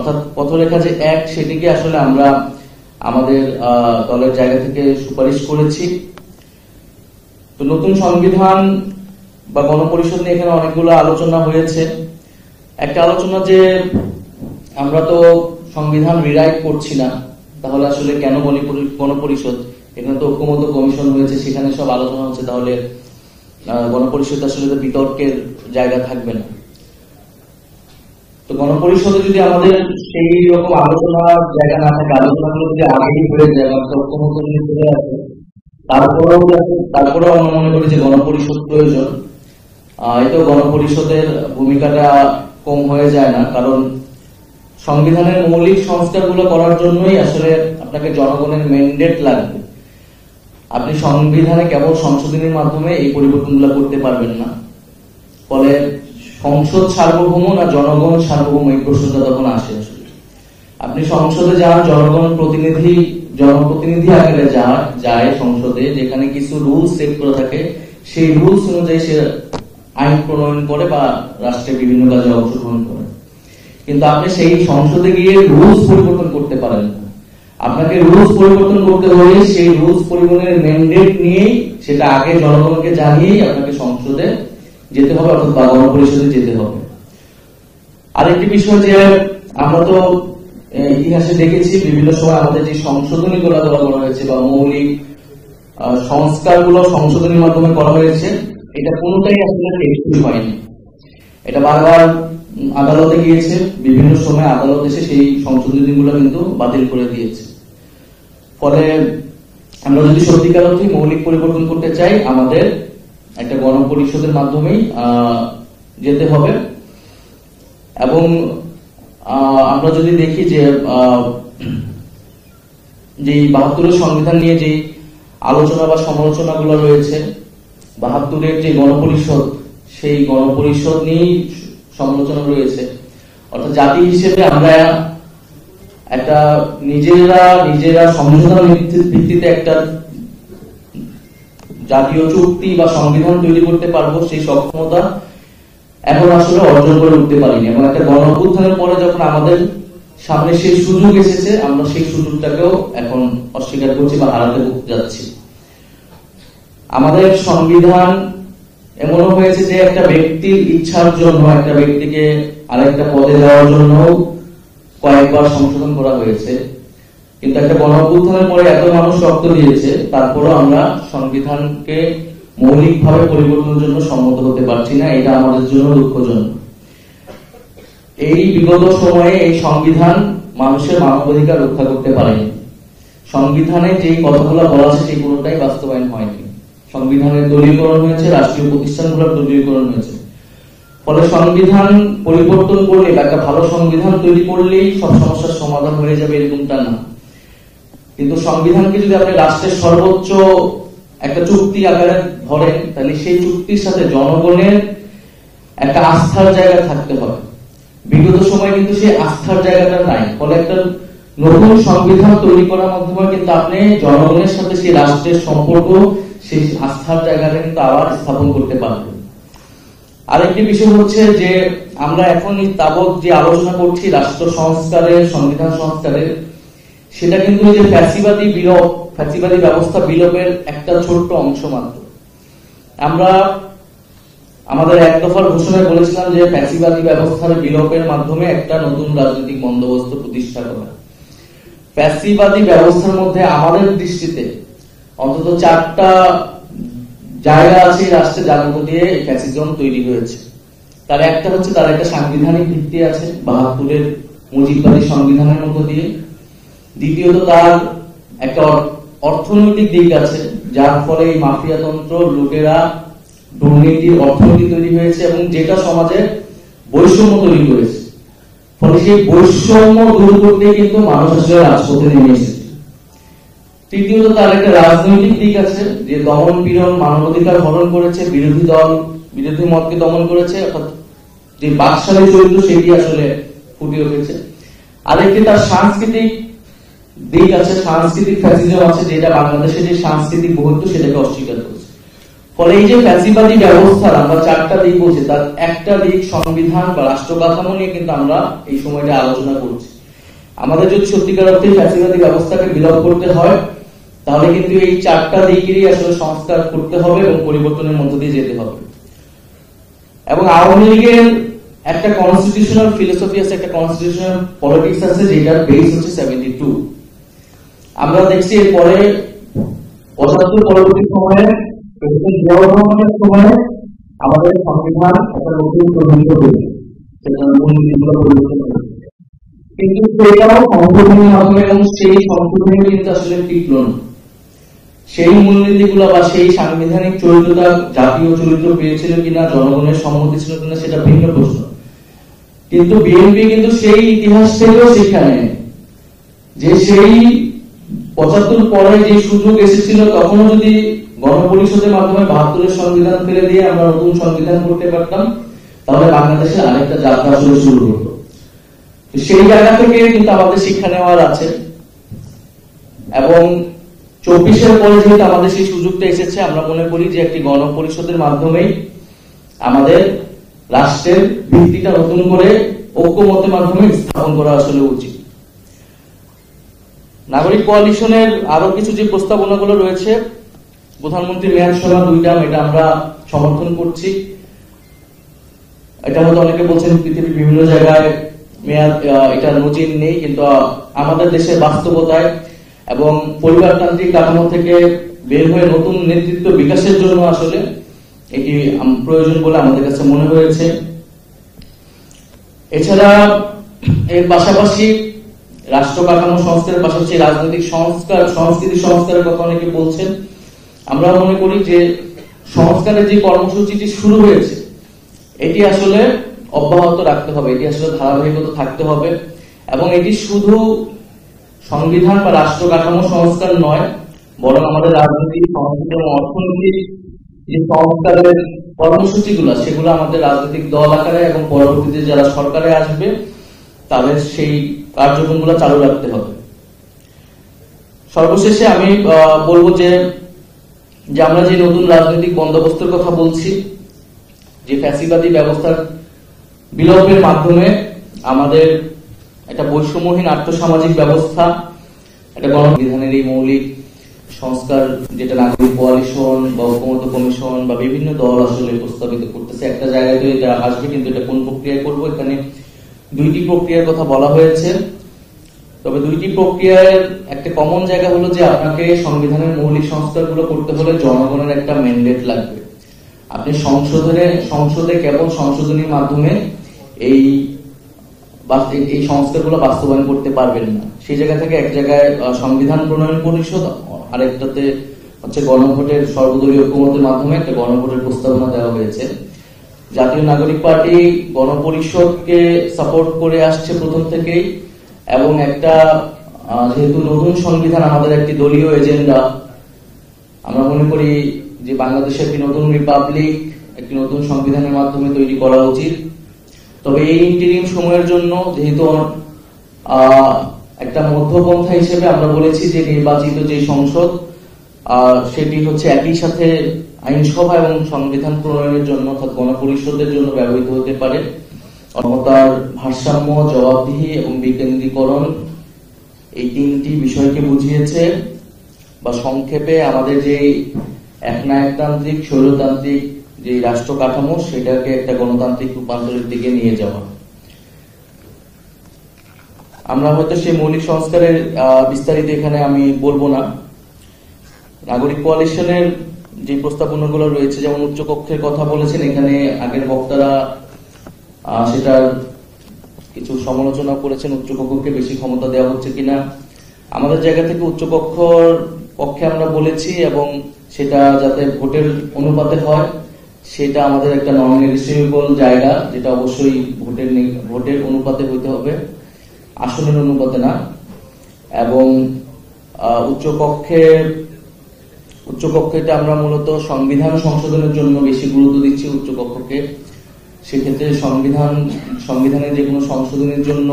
অর্থাৎ পথরেখা যে এক, সেটিকে আসলে আমরা আমাদের দলের জায়গা থেকে সুপারিশ করেছি। তো নতুন সংবিধান বা গণপরিষদ নিয়ে এখানে অনেকগুলো আলোচনা হয়েছে। একটা আলোচনা যে আমরা তো সংবিধান রিরাইট করছি না, তাহলে আসলে কেন গণপরিষদ? এখানে তো ঐক্যমত্য কমিশন হয়েছে, সেখানে সব আলোচনা হচ্ছে, তাহলে গণপরিষদ আসলে তো বিতর্কের জায়গা থাকবে না। তো গণপরিষদে যদি আমাদের সেই রকম আলোচনার জায়গা না থাকে, আলোচনাগুলো যদি আগেই হয়ে যায় বা ঐক্যমত্য যদি চলে আসে, তারপরেও আমরা মনে করি যে গণপরিষদ প্রয়োজন। এতেও গণপরিষদের ভূমিকাটা কম হয়ে যায় না, কারণ সংবিধানের মৌলিক সংস্কারগুলো করার জন্যই আসলে আপনাকে জনগণের ম্যান্ডেট লাগবে। আপনি সংবিধানে কেবল সংশোধনীর মাধ্যমে এই পরিবর্তনগুলো করতে পারবেন না। ফলে সংসদ সার্বভৌম না জনগণ সার্বভৌম, এই প্রশ্নটা তখন আসে। আসলে আপনি সংসদে যান, জনপ্রতিনিধি আকারে যায় সংসদে, যেখানে কিছু রুলস সেট করা থাকে, সেই রুলস অনুযায়ী সে আইন প্রণয়ন করে বা রাষ্ট্রের বিভিন্ন কাজে অংশগ্রহণ করে। কিন্তু আপনি সেই সংসদে গিয়ে রুলস পরিবর্তন করতে পারেন না। আপনাকে রুলস পরিবর্তন করতে হলে সেই রুলস পরিবর্তনের ম্যান্ডেট নিয়েই, সেটা আগে জনগণকে জানিয়েই আপনাকে সংসদে যেতে হবে, অর্থাৎ গণপরিষদে যেতে হবে। আরেকটি বিষয় যে আমরা তো ইতিহাসে দেখেছি বিভিন্ন সময় আমাদের যে সংশোধনীগুলো করা হয়েছে বা মৌলিক সংস্কারগুলো সংশোধনীর মাধ্যমে করা হয়েছে, এটা কোনোটাই আসলে টেকসই হয়নি। এটা বারবার আদালতে গিয়েছে, বিভিন্ন সময় আদালত এসে সেই সংশোধনীগুলো কিন্তু বাতিল করে দিয়েছে। ফলে আমরা যদি সত্যিকার অর্থে মৌলিক পরিবর্তন করতে চাই, আমাদের একটা গণপরিষদের মাধ্যমেই যেতে হবে। এবং আমরা যদি দেখি যে ৭২-এর সংবিধান নিয়ে যে আলোচনা বা সমালোচনা গুলো রয়েছে, ৭২-এর যে গণপরিষদ, সেই গণপরিষদ নিয়েই সমালোচনা রয়েছে। অর্থাৎ জাতি হিসেবে আমরা একটা নিজেরা সমঝোতার ভিত্তিতে একটা জাতীয় চুক্তি বা সংবিধান তৈরি করতে পারবো, সেই সক্ষমতা এখন আসলে অর্জন করে উঠতে পারিনি। এবং একটা গণঅভ্যুত্থানের পরে যখন আমাদের সামনে সেই সুযোগ এসেছে, আমরা সেই সুযোগটাকেও এখন অস্বীকার করছি বা হারাতে যাচ্ছি। আমাদের সংবিধান এমনও হয়েছে যে একটা ব্যক্তির ইচ্ছার জন্য, একটা ব্যক্তিকে আরেকটা পদে দেওয়ার জন্য কয়েকবার সংশোধন করা হয়েছে। কিন্তু একটা গণঅভ্যুত্থানের পরে এত মানুষ রক্ত দিয়েছে, তারপরও আমরা সংবিধানকে মৌলিকভাবে পরিবর্তনের জন্য সম্মত হতে পারছি না। এটা আমাদের জন্য দুঃখজনক। এই বিগত সময়ে এই সংবিধান মানুষের মানবাধিকার রক্ষা করতে পারেনি। সংবিধানে যেই কথাগুলো বলা আছে সেই কোনোটাই বাস্তবায়ন হয়নি। সংবিধানের দলীয়করণ হয়েছে, রাষ্ট্রীয় প্রতিষ্ঠানগুলোর দলীয়করণ হয়েছে। ফলে সংবিধান পরিবর্তন করলে বা একটা ভালো সংবিধান তৈরি করলেই সব সমস্যার সমাধান হয়ে যাবে, এরকমটা না। কিন্তু সংবিধানকে যদি আপনি রাষ্ট্রের সর্বোচ্চ একটা চুক্তি আকারে ধরেন, তাহলে সেই চুক্তির সাথে জনগণের একটা আস্থার জায়গা থাকতে হবে। বিগত সময় কিন্তু সেই আস্থার জায়গাটা নাই। ফলে একটা নতুন সংবিধান তৈরি করার মাধ্যমে কিন্তু আপনি জনগণের সাথে সেই রাষ্ট্রের সম্পর্ক, সেই আস্থার জায়গাটা কিন্তু আবার স্থাপন করতে পারবেন। আরেকটি বিষয় হচ্ছে যে আমরা এখন তাবৎ যে আলোচনা করছি রাষ্ট্র সংস্কারের, সংবিধান সংস্কারের, সেটা কিন্তু যে ফ্যাসিবাদী ব্যবস্থা বিলোপের একটা ছোট্ট অংশ মাত্র। আমরা আমাদের এক দফার ঘোষণায় বলেছিলাম যে ফ্যাসিবাদী ব্যবস্থার বিলোপের মাধ্যমে একটা নতুন রাজনৈতিক বন্দোবস্ত প্রতিষ্ঠা করা। ফ্যাসিবাদী ব্যবস্থার মধ্যে আমাদের দৃষ্টিতে অন্তত 4টা জায়গা আছে রাষ্ট্রে, যার মধ্য দিয়ে ফ্যাসিজম তৈরি হয়েছে। তার একটা হচ্ছে তার একটা সাংবিধানিক ভিত্তি আছে ৭২-এর মুজিববাদী সংবিধানের মধ্য দিয়ে। দ্বিতীয়ত তার একটা অর্থনৈতিক দিক আছে, যার ফলে এই মাফিয়াতন্ত্র, লুটেরা, দুর্নীতির অর্থনীতি তৈরি হয়েছে এবং যেটা সমাজে বৈষম্য তৈরি করেছে। ফলে সেই বৈষম্য দূর করতে কিন্তু মানুষ আসলে রাজপথে নেমে এসেছে। তৃতীয়ত তার একটা রাজনৈতিক দিক আছে, যে দমন পীড়ন, মানবাধিকার হরণ করেছে, বিরোধী মতকে দমন করেছে, অর্থাৎ যে বাকশালী চরিত্র সেটি আসলে ফুটে উঠেছে। আরেকটি তার সাংস্কৃতিক দিক আছে, সাংস্কৃতিক ফ্যাসিজম আছে, যেটা বাংলাদেশের যে সাংস্কৃতিক বহুত্ব সেটাকে অস্বীকার করেছে। ফলে এই যে ফ্যাসিবাদী ব্যবস্থার আমরা 4টা দিক বলছি, তার একটা দিক সংবিধান বা রাষ্ট্র কাঠামো নিয়ে কিন্তু আমরা এই সময়টা আলোচনা করছি। আমাদের যদি সত্যিকার অর্থে ফ্যাসিবাদী ব্যবস্থাকে বিলোপ করতে হয়, তাহলে কিন্তু এই 4টা দিকেরই আসলে সংস্কার করতে হবে এবং পরিবর্তনের মধ্য দিয়ে যেতে হবে। এবং আওয়ামী লীগের একটা কনস্টিটিউশনাল ফিলোসফি আছে, একটা কনস্টিটিউশনাল পলিটিক্স আছে, যেটার বেস হচ্ছে 72। আমরা দেখছি এরপরে 75 পরবর্তী সময়ে সময়ে আমাদের সংবিধান একটা নতুন প্রণীত হয়েছে, সেটা মূলনীতিগুলো পরিবর্তন হয়েছে, কিন্তু সেটাও সংশোধনের মাধ্যমে, এবং সেই সংশোধনী কিন্তু আসলে টিকলো না। সেই মূলনীতিগুলো বা সেই সাংবিধানিক চরিত্রটা জাতীয় চরিত্র পেয়েছিল কিনা, জনগণের সম্মতি ছিল কিনা, সেটা ভিন্ন প্রশ্ন। কিন্তু বিএনপি কিন্তু সেই ইতিহাস থেকেও শিক্ষা নেয়, যে সেই 75 পরে যে সুযোগ এসেছিল, তখনও যদি গণপরিষদের মাধ্যমে 72-এর সংবিধান ফেলে দিয়ে আমরা নতুন সংবিধান করতে পারতাম, তাহলে বাংলাদেশে আরেকটা যাত্রা আসলে শুরু হতো। সেই জায়গা থেকে কিন্তু আমাদের শিক্ষা নেওয়ার আছে, এবং 24-এর পরে যেহেতু আমাদের সেই সুযোগটা এসেছে, আমরা মনে করি যে একটি গণপরিষদের মাধ্যমেই আমাদের রাষ্ট্রের ভিত্তিটা নতুন করে ঐক্যমতের মাধ্যমে স্থাপন করা আসলে উচিত। নাগরিক কোয়ালিশনের আরো কিছু যে প্রস্তাবনাগুলো রয়েছে, প্রধানমন্ত্রী মেয়াদ সীমা 2 টার্ম, এটা আমরা সমর্থন করছি। এটা হয়তো অনেকে বলছেন পৃথিবীর বিভিন্ন জায়গায় মেয়াদ এটা নজির নেই, কিন্তু আমাদের দেশের বাস্তবতায় এবং পরিবারতান্ত্রিক কাঠামো থেকে বের হয়ে নতুন নেতৃত্ব বিকাশের জন্য আসলে এটি প্রয়োজন বলে আমাদের কাছে মনে হয়েছে। এছাড়া এর পাশাপাশি রাষ্ট্র কাঠামো সংস্কারের পাশাপাশি রাজনৈতিক সংস্কার, সংস্কৃতি সংস্কারের কথা অনেকে বলছেন। আমরা মনে করি যে সংস্কারের যে কর্মসূচিটি শুরু হয়েছে, এটি আসলে অব্যাহত রাখতে হবে, এটি আসলে ধারাবাহিকতা থাকতে হবে, এবং এটি শুধু সংবিধান বা রাষ্ট্র কাঠামো সংস্কার নয়, বরং আমাদের রাজনৈতিক, সংস্কৃতি এবং অর্থনৈতিক যে সংস্কারের কর্মসূচিগুলো, সেগুলো আমাদের রাজনৈতিক দল আকারে এবং পরবর্তীতে যারা সরকারে আসবে তাদের সেই কার্যক্রমগুলো চালু রাখতে হবে। সর্বশেষে আমি বলবো যে আমরা যে নতুন রাজনৈতিক বন্দোবস্তের কথা বলছি, যে ফ্যাসিবাদী ব্যবস্থার বিলোপের মাধ্যমে আমাদের একটা বৈষম্যহীন আর্থসামাজিক ব্যবস্থা, একটা গণবিধানের এই মৌলিক সংস্কার, যেটা নাগরিক কোয়ালিশন বা ঐকমত্য কমিশন বা বিভিন্ন দল আসলে প্রস্তাবিত করতেছে, একটা জায়গায় তো এটা আসবে, কিন্তু এটা কোন প্রক্রিয়ায় করবো, এখানে 2টি প্রক্রিয়ার কথা বলা হয়েছে। তবে 2টি প্রক্রিয়ার একটা কমন জায়গা হলো যে আপনাকে সংবিধানের মৌলিক সংস্কারগুলো করতে হলে জনগণের একটা ম্যান্ডেট লাগবে। আপনি সংসদে কেবল সংশোধনীর মাধ্যমে এই সংস্কারগুলো বাস্তবায়ন করতে পারবেন না। সেই জায়গা থেকে এক জায়গায় সংবিধান প্রণয়ন পরিষদ, আরেকটাতে হচ্ছে গণভোটের সর্বদলীয় ঐকমত্যের মাধ্যমে একটা গণভোটের প্রস্তাবনা দেওয়া হয়েছে। জাতীয় নাগরিক পার্টি গণপরিষদকে সাপোর্ট করে আসছে প্রথম থেকেই, এবং একটা যেহেতু নতুন সংবিধান আমাদের একটি দলীয় এজেন্ডা, আমরা মনে করি যে বাংলাদেশে একটি নতুন রিপাবলিক একটি নতুন সংবিধানের মাধ্যমে তৈরি করা উচিত। তবে এই ইন্টারিম সময়ের জন্য যেহেতু একটা মধ্যপন্থা হিসেবে আমরা বলেছি যে নির্বাচিত যে সংসদ, সেটি হচ্ছে একই সাথে আইনসভা এবং সংবিধান প্রণয়নের জন্য অর্থাৎ গণপরিষদের জন্য ব্যবহৃত হতে পারে। ক্ষমতার ভারসাম্য, জবাবদিহি এবং বিকেন্দ্রীকরণ, এই 3টি বিষয়কে বুঝিয়েছে, বা সংক্ষেপে আমাদের যে একনায়কতান্ত্রিক স্বৈরতান্ত্রিক যে রাষ্ট্র কাঠামো, সেটাকে একটা গণতান্ত্রিক রূপান্তরের দিকে নিয়ে যাওয়া। আমরা হয়তো সেই মৌলিক সংস্কারের বিস্তারিত এখানে আমি বলবো না। নাগরিক কোয়ালিশনের যে প্রস্তাবনাগুলো রয়েছে, যেমন উচ্চকক্ষের কথা বলেছেন এখানে আগের বক্তারা, সেটার কিছু সমালোচনা করেছেন, উচ্চকক্ষকে বেশি ক্ষমতা দেওয়া হচ্ছে কিনা। আমাদের জায়গা থেকে উচ্চকক্ষর পক্ষে আমরা বলেছি, এবং সেটা যাতে ভোটের অনুপাতে হয়, সেটা আমাদের একটা নন নেগোশিয়েবল জায়গা, যেটা অবশ্যই ভোটের অনুপাতে হইতে হবে, আসনের অনুপাতে না। এবং উচ্চকক্ষে আমরা মূলত সংবিধান সংশোধনের জন্য বেশি গুরুত্ব দিচ্ছি উচ্চকক্ষকে। সেক্ষেত্রে সংবিধানের যে কোনো সংশোধনের জন্য